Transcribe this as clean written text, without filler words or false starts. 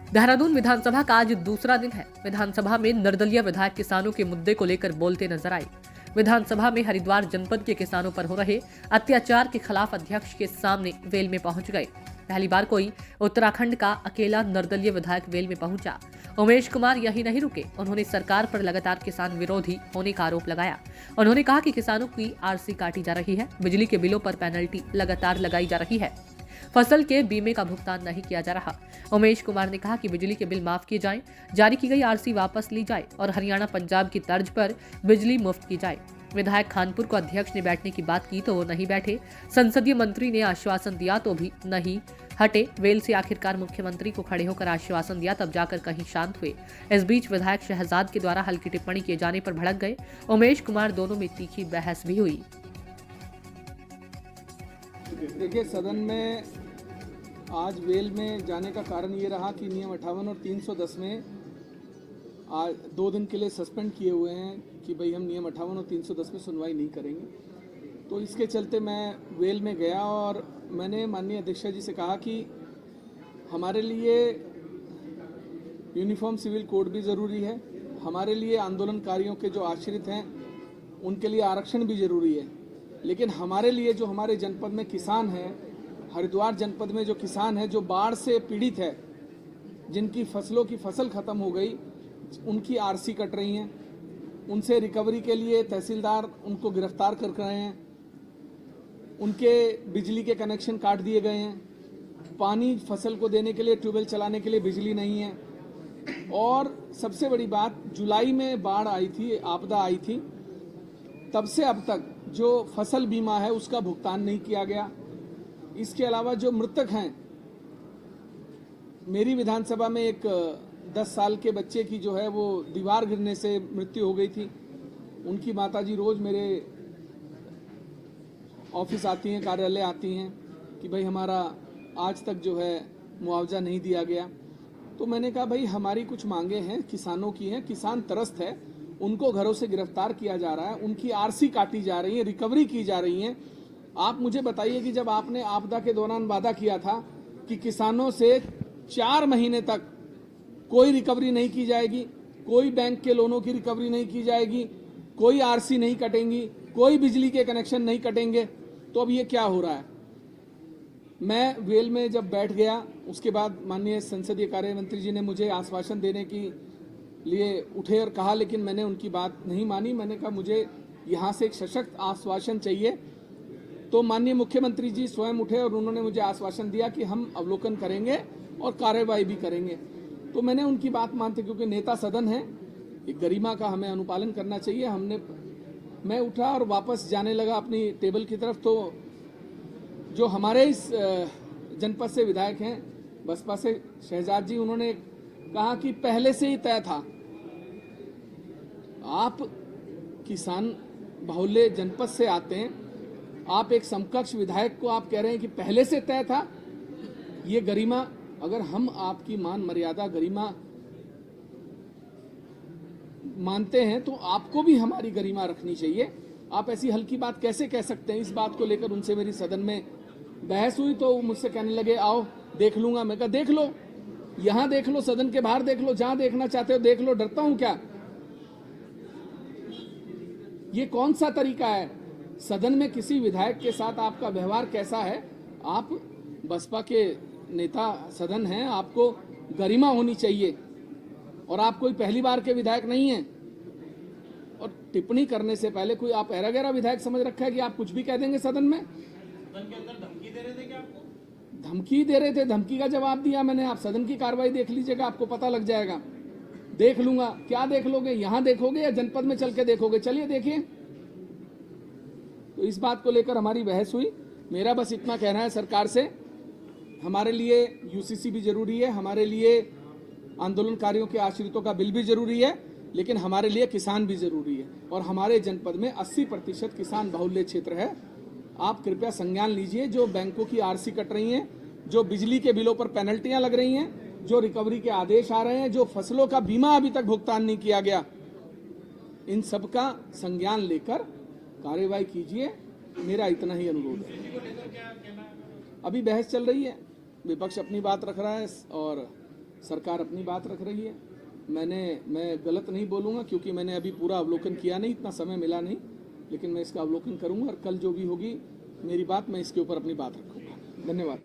देहरादून विधानसभा का आज दूसरा दिन है। विधानसभा में निर्दलीय विधायक किसानों के मुद्दे को लेकर बोलते नजर आए। विधानसभा में हरिद्वार जनपद के किसानों पर हो रहे अत्याचार के खिलाफ अध्यक्ष के सामने वेल में पहुंच गए। पहली बार कोई उत्तराखंड का अकेला निर्दलीय विधायक वेल में पहुंचा। उमेश कुमार यही नहीं रुके, उन्होंने सरकार पर लगातार किसान विरोधी होने का आरोप लगाया। उन्होंने कहा कि किसानों की आरसी काटी जा रही है, बिजली के बिलों पर पेनल्टी लगातार लगाई जा रही है, फसल के बीमे का भुगतान नहीं किया जा रहा। उमेश कुमार ने कहा कि बिजली के बिल माफ किए जाएं, जारी की गई आरसी वापस ली जाए और हरियाणा पंजाब की तर्ज पर बिजली मुफ्त की जाए। विधायक खानपुर को अध्यक्ष ने बैठने की बात की तो वो नहीं बैठे। संसदीय मंत्री ने आश्वासन दिया तो भी नहीं हटे। वेल से आखिरकार मुख्यमंत्री को खड़े होकर आश्वासन दिया, तब जाकर कहीं शांत हुए। इस बीच विधायक शहजाद के द्वारा हल्की टिप्पणी किए जाने पर भड़क गए। उमेश कुमार दोनों में तीखी बहस भी हुई। देखिए, सदन में आज वेल में जाने का कारण ये रहा कि नियम 58 और 310 में आज 2 दिन के लिए सस्पेंड किए हुए हैं कि भाई हम नियम 58 और 310 में सुनवाई नहीं करेंगे। तो इसके चलते मैं वेल में गया और मैंने माननीय अध्यक्ष जी से कहा कि हमारे लिए यूनिफॉर्म सिविल कोड भी ज़रूरी है, हमारे लिए आंदोलनकारियों के जो आश्रित हैं उनके लिए आरक्षण भी ज़रूरी है, लेकिन हमारे लिए जो हमारे जनपद में किसान हैं, हरिद्वार जनपद में जो किसान हैं जो बाढ़ से पीड़ित है, जिनकी फसलों की फसल खत्म हो गई, उनकी आरसी कट रही हैं, उनसे रिकवरी के लिए तहसीलदार उनको गिरफ्तार कर रहे हैं, उनके बिजली के कनेक्शन काट दिए गए हैं, पानी फसल को देने के लिए ट्यूबवेल चलाने के लिए बिजली नहीं है। और सबसे बड़ी बात, जुलाई में बाढ़ आई थी, आपदा आई थी, तब से अब तक जो फसल बीमा है उसका भुगतान नहीं किया गया। इसके अलावा जो मृतक हैं, मेरी विधानसभा में एक 10 साल के बच्चे की जो है वो दीवार गिरने से मृत्यु हो गई थी। उनकी माताजी रोज मेरे ऑफिस आती हैं, कार्यालय आती हैं कि भाई हमारा आज तक जो है मुआवजा नहीं दिया गया। तो मैंने कहा भाई हमारी कुछ मांगे हैं, किसानों की हैं, किसान त्रस्त है, उनको घरों से गिरफ्तार किया जा रहा है, उनकी आरसी काटी जा रही है, रिकवरी की जा रही है। आप मुझे बताइए कि जब आपने आपदा के दौरान वादा किया था कि किसानों से 4 महीने तक कोई रिकवरी नहीं की जाएगी, कोई बैंक के लोनों की रिकवरी नहीं की जाएगी, कोई आरसी नहीं कटेंगी, कोई बिजली के कनेक्शन नहीं कटेंगे, तो अब ये क्या हो रहा है? मैं वेल में जब बैठ गया, उसके बाद माननीय संसदीय कार्य मंत्री जी ने मुझे आश्वासन देने की लिए उठे और कहा, लेकिन मैंने उनकी बात नहीं मानी। मैंने कहा मुझे यहाँ से एक सशक्त आश्वासन चाहिए। तो माननीय मुख्यमंत्री जी स्वयं उठे और उन्होंने मुझे आश्वासन दिया कि हम अवलोकन करेंगे और कार्रवाई भी करेंगे। तो मैंने उनकी बात मानते, क्योंकि नेता सदन है, एक गरिमा का हमें अनुपालन करना चाहिए। मैं उठा और वापस जाने लगा अपनी टेबल की तरफ। तो जो हमारे इस जनपद से विधायक हैं बसपा से शहजाद जी, उन्होंने कहा कि पहले से ही तय था। आप किसान बाहुल्य जनपद से आते हैं, आप एक समकक्ष विधायक को आप कह रहे हैं कि पहले से तय था। ये गरिमा, अगर हम आपकी मान मर्यादा गरिमा मानते हैं तो आपको भी हमारी गरिमा रखनी चाहिए। आप ऐसी हल्की बात कैसे कह सकते हैं? इस बात को लेकर उनसे मेरी सदन में बहस हुई तो मुझसे कहने लगे आओ देख लूंगा। मैं कहा देख लो, यहां देख लो, सदन के बाहर देख लो, जहां देखना चाहते हो देख लो, डरता हूं क्या? ये कौन सा तरीका है? सदन में किसी विधायक के साथ आपका व्यवहार कैसा है? आप बसपा के नेता सदन हैं, आपको गरिमा होनी चाहिए और आप कोई पहली बार के विधायक नहीं हैं। और टिप्पणी करने से पहले कोई आप ऐरा गैरा विधायक समझ रखा है कि आप कुछ भी कह देंगे सदन में? सदन के अंदर धमकी दे रहे थे क्या आपको? धमकी दे रहे थे, धमकी का जवाब दिया मैंने। आप सदन की कार्रवाई देख लीजिएगा, आपको पता लग जाएगा। देख लूंगा, क्या देख लोगे? यहां देखोगे या जनपद में चल के देखोगे? चलिए देखिए। तो इस बात को लेकर हमारी बहस हुई। मेरा बस इतना कहना है सरकार से, हमारे लिए यूसीसी भी जरूरी है, हमारे लिए आंदोलनकारियों के आश्रितों का बिल भी जरूरी है, लेकिन हमारे लिए किसान भी जरूरी है। और हमारे जनपद में 80% किसान बाहुल्य क्षेत्र है। आप कृपया संज्ञान लीजिए। जो बैंकों की आरसी कट रही हैं, जो बिजली के बिलों पर पेनल्टियां लग रही हैं, जो रिकवरी के आदेश आ रहे हैं, जो फसलों का बीमा अभी तक भुगतान नहीं किया गया, इन सब का संज्ञान लेकर कार्यवाही कीजिए। मेरा इतना ही अनुरोध है। अभी बहस चल रही है, विपक्ष अपनी बात रख रहा है और सरकार अपनी बात रख रही है। मैं गलत नहीं बोलूँगा क्योंकि मैंने अभी पूरा अवलोकन किया नहीं, इतना समय मिला नहीं, लेकिन मैं इसका अवलोकन करूँगा और कल जो भी होगी मेरी बात, मैं इसके ऊपर अपनी बात रखूँगा। धन्यवाद।